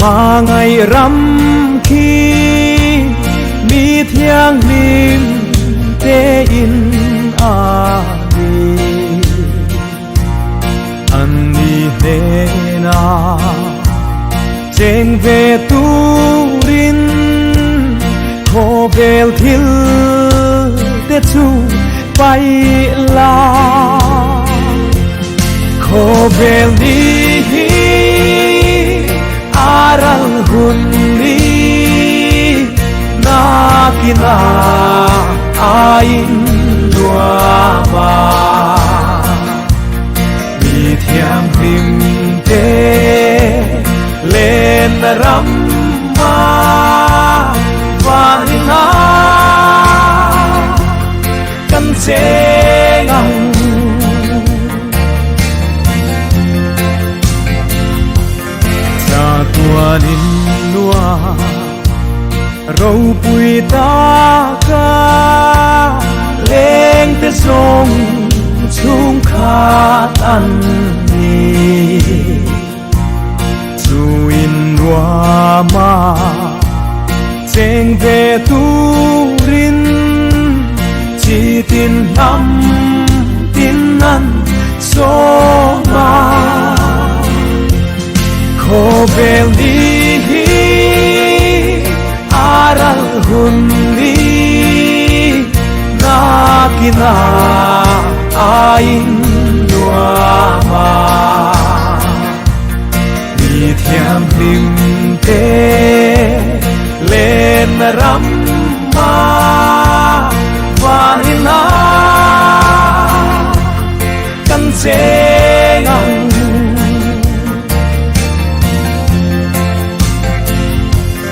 mà ngày rắm khi mi thiang lim te in a đi anh đi thế na trên về tu rin hồ bèo thiếu te chu bay la hồ bèo đi aral hun đi na kina ain dua ma mi thiam lim te lên ram ma và na căn chế ngang cha tua nín lúa râu bụi ta ca lên te sông chung khát ăn ni chu in lúa ma chênh về tu rin chỉ tin năm tin ăn số ma khô bèo đi aral hun đi na kina ain dua ma mi thiam lim te lên ram ma